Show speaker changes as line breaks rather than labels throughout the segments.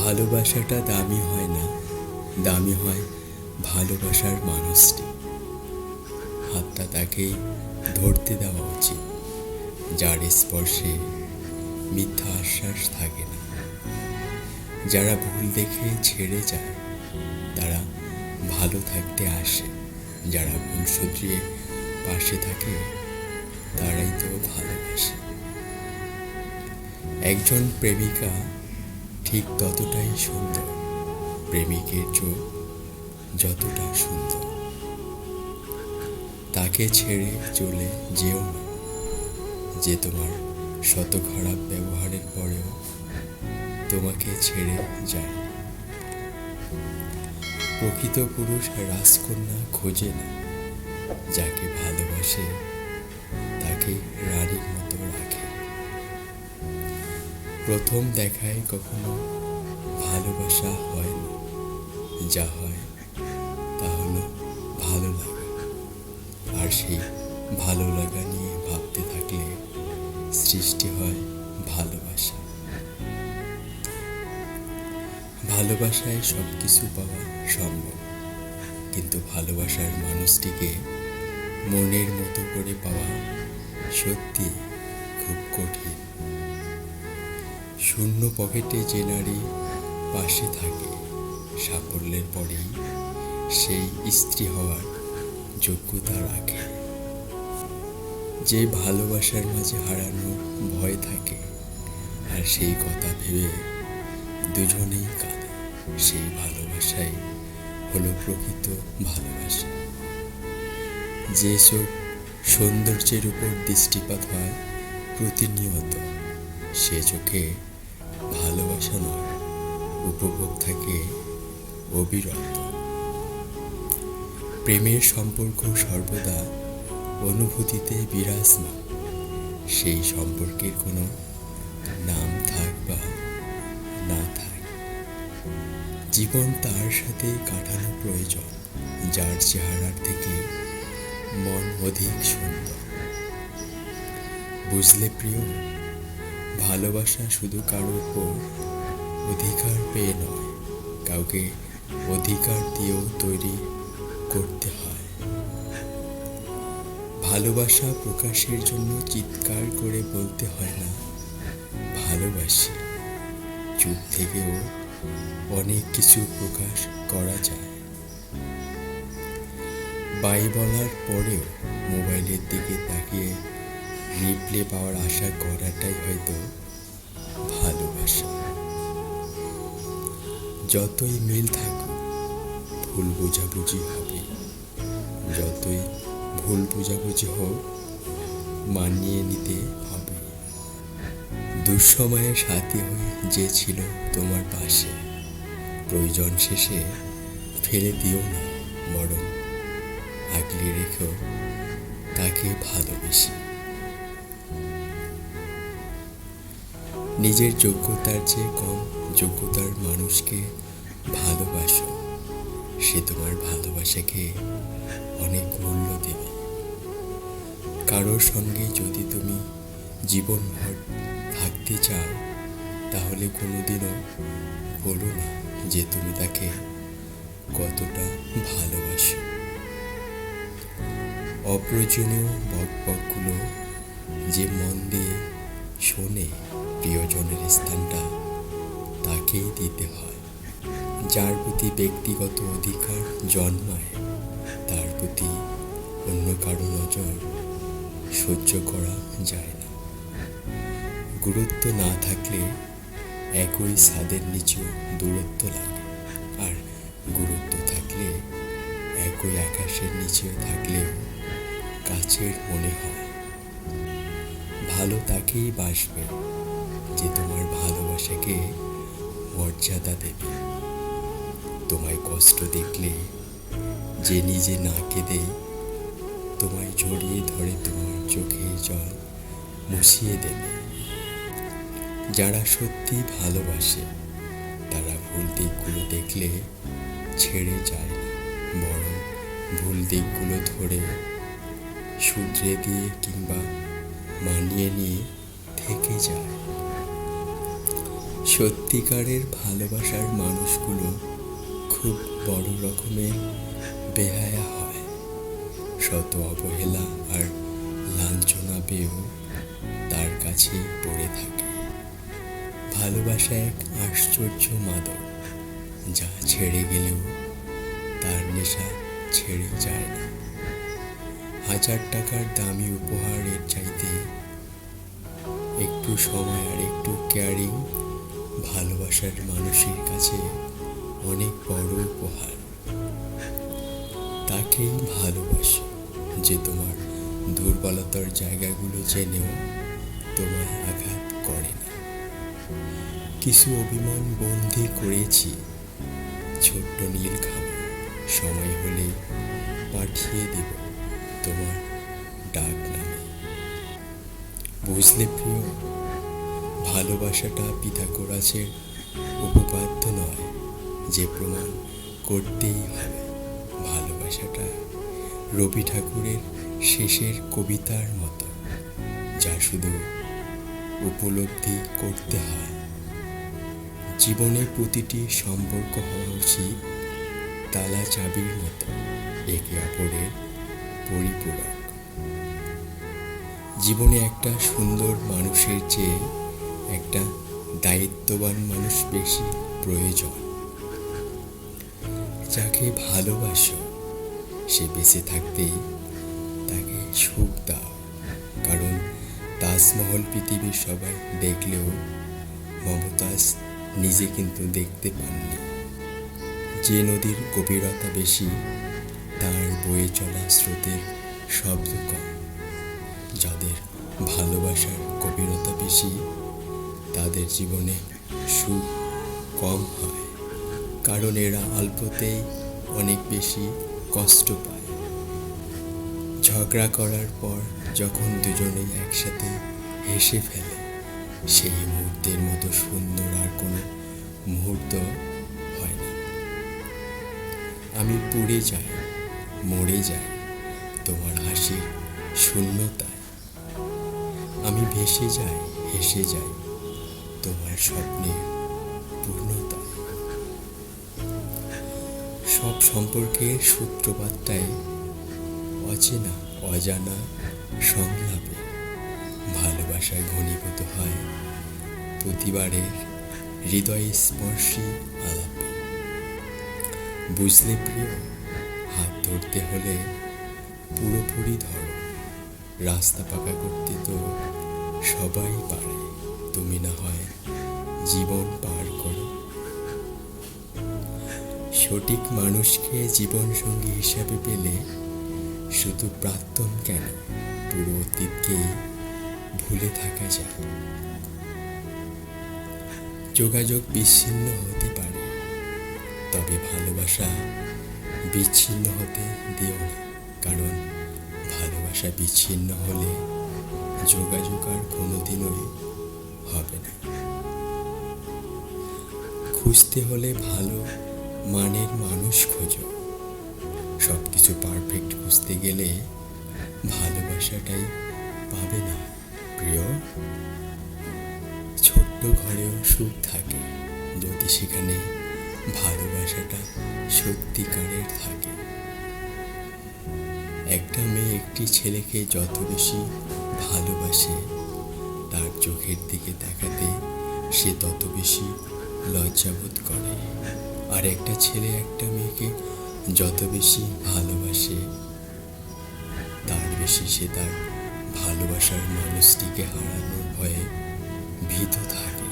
ভালোবাসাটা দামি হয় না, দামি হয় ভালোবাসার মানুষটি। হাতটা তাকেই ধরতে দেওয়া উচিত, যার স্পর্শে মিথ্যা আশ্বাস থাকে না। যারা ভুল দেখে ছেড়ে যায় তারা ভালো থাকতে আসে, যারা ভুল শুধরিয়ে পাশে থাকে তারাই তো ভালোবাসে। একজন প্রেমিকা ঠিক ততটাই সুন্দর, প্রেমিকের চোখ যতটা সুন্দর। তাকে ছেড়ে চলে যেও না, যে তোমার শত খারাপ ব্যবহারের পরেও তোমাকে ছেড়ে যায়। প্রকৃত পুরুষ রাজকন্যা খোঁজে না, যাকে ভালোবাসে তাকে রানীর মতো রাখে। প্রথম দেখায় কখনো ভালোবাসা হয় না, যা হয় তা হলো ভালো লাগা। আর সেই ভালো লাগা নিয়ে ভাবতে থাকলে সৃষ্টি হয় ভালোবাসা। ভালোবাসায় সব কিছু পাওয়া সম্ভব, কিন্তু ভালোবাসার মানুষটিকে মনের মতো করে পাওয়া সত্যি খুব কঠিন। শূন্য পকেটে যে নারী পাশে থাকে, সাফল্যের পরেই সেই স্ত্রী হওয়ার যোগ্যতা রাখে। যে ভালোবাসার মাঝে হারানোর ভয় থাকে, আর সেই কথা ভেবে দুজনেই কাঁদে, সেই ভালোবাসাই হলো প্রকৃত ভালোবাসা। যে চোখ সৌন্দর্যের উপর দৃষ্টিপাত হয় প্রতিনিয়ত, সে চোখে ভালোবাসা নয়, উপভোগ থাকে অবিরত। প্রেমের সম্পর্ক সর্বদা অনুভূতিতে বিরাজমান। সেই সম্পর্কের কোনো নাম থাক বা না থাক, জীবন তার সাথে কাটানো প্রয়োজন, যার চেহারার থেকে মন অধিক সুন্দর। বুঝলে প্রিয়, ভালোবাসা শুধু কারোর উপর অধিকার পেয়ে নয়, কাউকে অধিকার দিয়েও তৈরি করতে হয়। ভালোবাসা প্রকাশের জন্য চিৎকার করে বলতে হয় না ভালোবাসি। চুপ থেকেও অনেক কিছু প্রকাশ করা যায়। বাই বলার পরেও মোবাইলের দিকে তাকিয়ে রিপ্লে পাওয়ার আশা করাটাই হয়তো ভালোবাসা। যতই মিল থাকুক, ভুল বোঝাবুঝি হবে। যতই ভুল বোঝাবুঝি হোক, মানিয়ে নিতে হবে। দুঃসময়ে সাথী হয়ে যে ছিল তোমার পাশে, প্রয়োজন শেষে ফেলে দিও না, বরং আগলে রেখো তাকে ভালোবেসে। নিজের যোগ্যতার চেয়ে কম যোগ্যতার মানুষকে ভালোবাসো, সে তোমার ভালোবাসাকে অনেক মূল্য দেবে। কারোর সঙ্গে যদি তুমি জীবনভর থাকতে চাও, তাহলে কোনোদিনও বলো না যে তুমি তাকে কতটা ভালোবাসো। অপ্রয়োজনীয় বকবকগুলো যে মন দিয়ে শোনে, প্রিয়জনের স্থানটা তাকেই দিতে হয়। যার প্রতি ব্যক্তিগত অধিকার জন্মায়, তার প্রতি অন্য কারো নজর সহ্য করা যায় না। গুরুত্ব না থাকলে একই ছাদের নিচেও দূরত্ব লাগে, আর গুরুত্ব থাকলে একই আকাশের নিচেও থাকলেও কাছের মনে হয়। ভালো তাকেই বাসবে যে তোমার ভালোবাসাকে মর্যাদা দেবে। তোমায় কষ্ট দেখলে যে নিজে না কেঁদে তোমায় জড়িয়ে ধরে তোমার চোখের জল মুছিয়ে দেবে। যারা সত্যি ভালোবাসে তারা ভুল দিকগুলো দেখলে ছেড়ে যায় না, বরং ভুল দিকগুলো ধরে শুধরে দিয়ে কিংবা মানিয়ে নিয়ে থেকে যায়। সত্যিকারের ভালোবাসার মানুষগুলো খুব বড় রকমের বেহায়া হয়, শত অবহেলা আর লাঞ্ছনা পেয়েও তার কাছেই পড়ে থাকে। ভালোবাসা এক আশ্চর্য মাদক, যা ছেড়ে গেলেও তার নেশা ছেড়ে যায় না। 1000 টাকার দামি উপহারের চাইতে একটু সময় আর একটু কেয়ারিং ভালোবাসার মানুষের কাছে অনেক বড় উপহার। তাকেই ভালোবাসো যে তোমার দুর্বলতার জায়গাগুলো জেনেও তোমায় আঘাত করে না। কিছু অভিমান বন্দি করেছি ছোট্ট নীল খাবার, সময় হলে পাঠিয়ে দেব তোমার ডাক নামে। বুঝলে প্রিয়, ভালোবাসাটা পিথাগোরাসের উপপাদ্য নয় যে প্রমাণ করতেই হবে। ভালোবাসাটা রবি ঠাকুরের শেষের কবিতার মতো, যা শুধু উপলব্ধি করতে হয়। জীবনে প্রতিটি সম্পর্ক হওয়া উচিত তালা চাবির মতো, একে অপরের পরিপূরক। জীবনে একটা সুন্দর মানুষের চেয়ে একটা দায়িত্ববান মানুষ বেশি প্রয়োজন। যাকে ভালোবাসো সে বেঁচে থাকতেই তাকে সুখ দাও, কারণ তাজমহল পৃথিবীর সবাই দেখলেও মমতাজ নিজে কিন্তু দেখতে পাননি। যে নদীর গভীরতা বেশি তার বয়ে চলা স্রোতের শব্দ কম। যাদের ভালোবাসার গভীরতা বেশি তাদের জীবনে সুখ কম হয়, কারণ এরা অল্পতেই অনেক বেশি কষ্ট পায়। ঝগড়া করার পর যখন দুজনেই একসাথে হেসে ফেলে, সেই মুহূর্তের মতো সুন্দর আর কোনো মুহূর্ত হয় না। আমি পুড়ে যাই, মরে যাই তোমার হাসির শূন্যতায়। আমি ভেসে যাই, হেসে যাই তোমার স্বপ্নের পূর্ণতায়। সব সম্পর্কের সূত্রপাতটাই অচেনা অজানা সংলাপে। ভালোবাসায় ঘনীভূত হয় প্রতিবারের হৃদয় স্পর্শী আলাপে। বুঝলে প্রিয়, হাত ধরতে হলে পুরোপুরি ধরো। রাস্তা পাকা করতে তো সবাই পারে, তুমি না হয় জীবন পার করো। সঠিক মানুষকে জীবন সঙ্গী হিসাবে পেলে শুধু প্রাক্তন কেন, পুরো অতীতকেই ভুলে থাকা যায়। যোগাযোগ বিচ্ছিন্ন হতে পারে, তবে ভালোবাসা বিচ্ছিন্ন হতে দিও না, কারণ ভালোবাসা বিচ্ছিন্ন হলে যোগাযোগ আর কোনোদিনই হবে না। খুঁজতে হলে ভালো মানের মানুষ খোঁজো। সব কিছু পারফেক্ট খুঁজতে গেলে ভালোবাসাটাই পাবে না প্রিয়। ছোট্ট ঘরেও সুখ থাকে যদি সেখানে ভালোবাসাটা সত্যিকারের থাকে। একটা মেয়ে একটি ছেলেকে যত বেশি ভালোবাসে, তার চোখের দিকে তাকাতে সে তত বেশি লজ্জাবোধ করে। আর একটা ছেলে একটা মেয়েকে যত বেশি ভালোবাসে, তার বেশি সে তার ভালোবাসার মানুষটিকে হারানোর ভয়ে ভীত থাকে।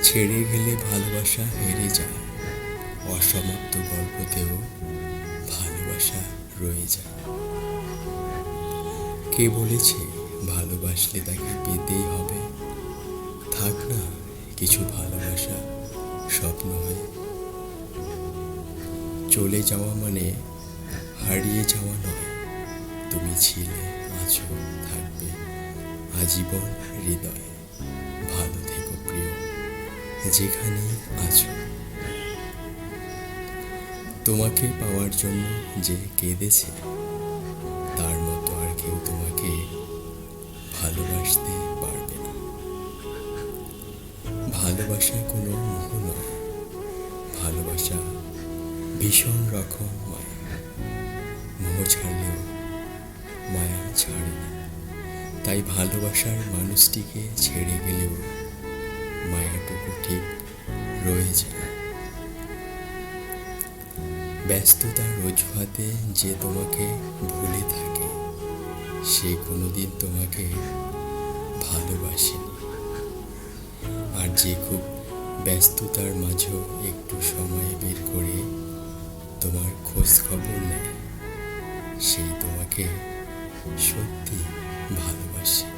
ছেড়ে গেলে ভালোবাসা হেরে যায়, অসমাপ্ত গল্পতেও ভালোবাসা রয়ে যায়। কে বলেছে ভালোবাসলে তাকে পেতেই হবে? থাক না কিছু ভালোবাসা স্বপ্ন হয়ে। চলে যাওয়া মানে হারিয়ে যাওয়া নয়, তুমি ছিলে, আছো, থাকবে আজীবন হৃদয়ে। ভালো থেকো প্রিয়, যেখানেই আছো। তোমাকে পাওয়ার জন্য যে কেঁদেছে, তার মতো আর কেউ তোমাকে ভালোবাসতে পারবে না। ভালোবাসা কোনো মোহ নয়, ভালোবাসা ভীষণ রকম মায়া। মোহ ছাড়লেও মায়া ছাড়ে না, তাই ভালোবাসার মানুষটিকে ছেড়ে গেলেও মায়াটুকু ঠিক রয়ে যায়। ব্যস্ততার অজুহাতে যে তোমাকে ভুলে থাকে, সে কোনোদিন তোমাকে ভালোবাসেনি। আর যে খুব ব্যস্ততার মাঝেও একটু সময় বের করে তোমার খোঁজ খবর নেয়, সেই তোমাকে সত্যি ভালোবাসে।